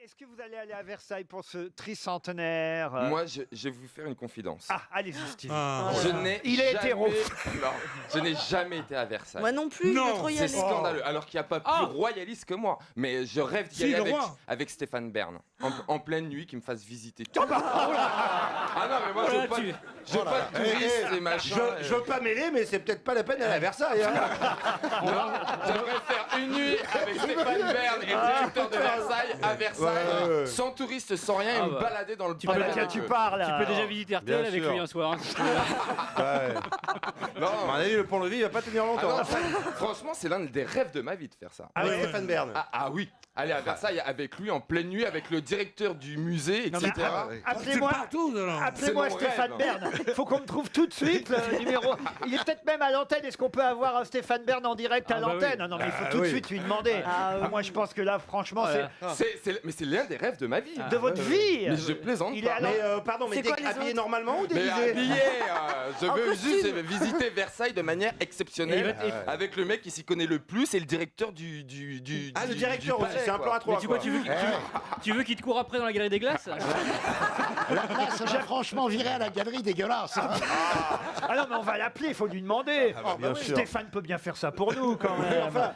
Est-ce que vous allez aller à Versailles pour ce tricentenaire Moi, je vais vous faire une confidence. Ah, allez-y, Steve. Il est hétéro. Non, je n'ai jamais été à Versailles. Moi non plus, je veux trop y C'est aller. scandaleux. Alors qu'il n'y a pas plus royaliste que moi. Mais je rêve d'y aller avec Stéphane Bern. En pleine nuit, qu'il me fasse visiter tout. Ah non, mais moi, je veux pas de touristes et machin. Je veux pas mêler, mais c'est peut-être pas la peine d'aller à Versailles. Non, j'aimerais faire une nuit avec Stéphane Bern et le directeur de Versailles à Versailles, sans touristes, sans rien, et me balader dans le palais. Tu parles. Tu peux déjà visiter RTL avec lui un soir. Non, à mon avis, le pont-levis, il va pas tenir longtemps. Ah non, franchement, c'est l'un des rêves de ma vie de faire ça. Avec Stéphane Bern. Ah oui, aller à Versailles avec lui en pleine nuit, avec le directeur du musée, etc. Appelez-moi C'est mon Stéphane rêve. Bern. Il faut qu'on me trouve tout de suite le numéro. Il est peut-être même à l'antenne. Est-ce qu'on peut avoir un Stéphane Bern en direct à l'antenne? Non, mais il faut tout de suite lui demander. Moi, je pense que là, franchement, Mais c'est l'un des rêves de ma vie. de votre vie. Mais je plaisante Il est pas. à Mais pardon, mais C'est quoi les habillé autres normalement ou Mais déguisé habillé, je veux juste visiter Versailles de manière exceptionnelle avec le mec qui s'y connaît le plus et le directeur du Ah, le du directeur palais, aussi, c'est un quoi. plan à trois. Mais tu veux qu'il te court après dans la galerie des glaces? Là, ça va franchement virer à la galerie dégueulasse. Hein. Ah non, mais on va l'appeler. Il faut lui demander. bien sûr. Stéphane peut bien faire ça pour nous quand même. Enfin,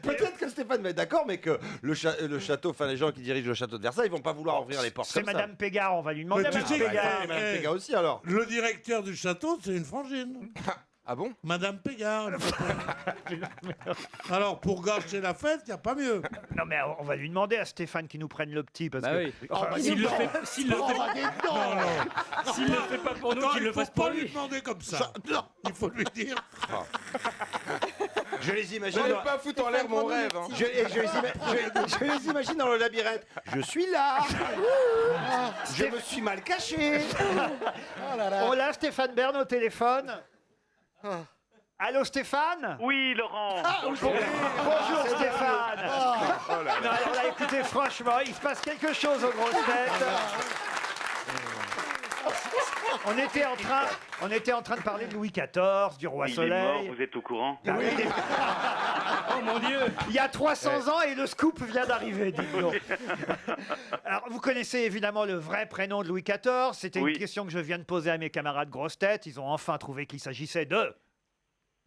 peut-être que Stéphane va être d'accord, mais que le château, enfin les gens qui dirigent le château de Versailles, ils vont pas vouloir ouvrir les portes C'est comme ça. Madame Pégard. On va lui demander. Mais tu Madame sais Pégard. Et Madame Péga aussi alors. Le directeur du château, c'est une frangine. Ah bon? Madame Pégard. Alors, pour gâcher la fête, il n'y a pas mieux. Non, mais on va lui demander à Stéphane qui nous prenne le petit parce Bah que. oui. Enfin, S'il le fait pas pour nous, Attends, qu'il il le faut fasse pas pour lui lui. demander comme ça. Non, il faut lui dire. Je les imagine. J'allais pas foutre en l'air mon rêve. Hein. Je les imagine dans le labyrinthe. Je suis là. Je me suis mal caché. On l'a Stéphane Bern au téléphone. Allô Stéphane? Oui, Laurent. Bonjour Stéphane. Non, alors là, écoutez, franchement, il se passe quelque chose aux grosses têtes. On était en train de parler de Louis XIV, du roi Il est Soleil. mort, vous êtes au courant? Ah oui. Oh mon Dieu! Il y a 300 ans et le scoop vient d'arriver, dites-donc. Alors, vous connaissez évidemment le vrai prénom de Louis XIV. C'était une question que je viens de poser à mes camarades grosses têtes. Ils ont enfin trouvé qu'il s'agissait de...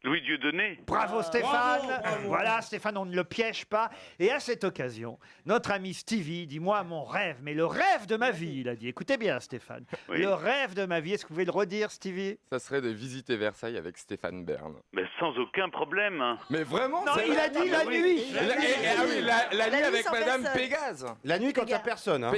Louis Dieudonné. Bravo Stéphane. Bravo. Voilà Stéphane, on ne le piège pas. Et à cette occasion, notre ami Stevie dit, moi mon rêve, mais le rêve de ma vie, il a dit. Écoutez bien Stéphane, Oui. le rêve de ma vie, est-ce que vous pouvez le redire Stevie? Ça serait de visiter Versailles avec Stéphane Bern. Mais sans aucun problème. Mais vraiment? Non, c'est il vrai. a dit la nuit. La nuit nuit avec sans Madame personne. Pégase. La nuit quand il n'y a personne. Hein.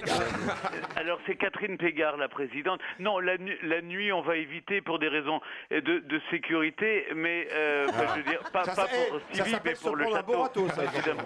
Alors c'est Catherine Pégard, la présidente. Non, la nuit, on va éviter pour des raisons de sécurité, mais enfin, je veux dire, pas pour ça Stevie, mais s'appelle se pour le prendre un château. bon râteau, ça. évidemment.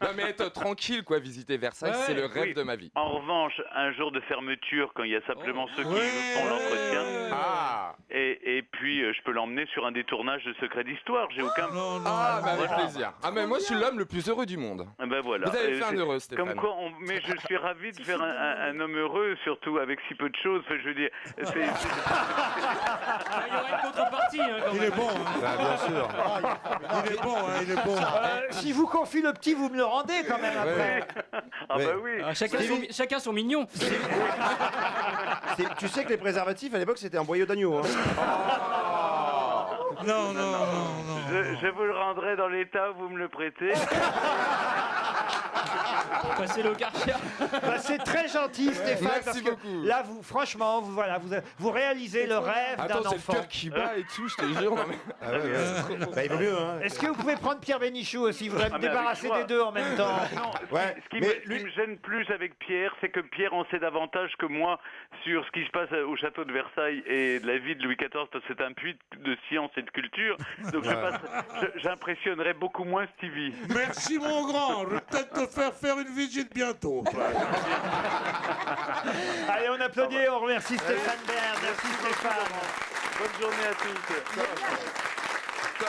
Non mais être tranquille quoi, visiter Versailles, c'est le rêve Oui. de ma vie. En revanche, un jour de fermeture, quand il y a simplement ceux qui font l'entretien, Ah, et puis je peux l'emmener sur un des tournages de Secrets d'Histoire. J'ai aucun. Non, non. mais avec plaisir. Ah mais moi je suis l'homme le plus heureux du monde. Ah ben voilà. Vous avez fait un C'est- heureux, Stéphane. Comme quoi, mais je suis ravi de faire un homme heureux, surtout avec si peu de choses. Enfin, je veux dire, Il y aura une contrepartie hein, quand Il même. est bon, hein. Bien sûr. Il est bon, hein, il est bon. Si vous confie le petit, vous me le rendez quand même après. ah Ouais. bah oui. Ah, chacun son mignon. Tu sais que les préservatifs à l'époque c'était un boyau d'agneau. Hein. Non, non, non, non. Je vous le rendrai dans l'état où vous me le prêtez. Passer le Karcher. Bah, c'est très gentil Stéphane, Merci parce que beaucoup. là, vous, franchement, vous réalisez le rêve d'un Attends, c'est le enfant. cœur qui bat et tout, je te jure. Non, mais... Bah, il vaut mieux. Hein. Est-ce que vous pouvez prendre Pierre Bénichou aussi? Vous voudrez me Ah, mais avec débarrasser joie. des deux en même temps. Non, Ouais, ce qui mais me gêne plus avec Pierre, c'est que Pierre en sait davantage que moi sur ce qui se passe au château de Versailles et de la vie de Louis XIV, parce que c'est un puits de science et de culture. Donc j'impressionnerai beaucoup moins Stevie. Merci, mon grand. Je vais peut-être te faire une visite bientôt. Allez, on applaudit et on remercie Stéphane Bern. Merci Stéphane. Bonne journée à tous. Top.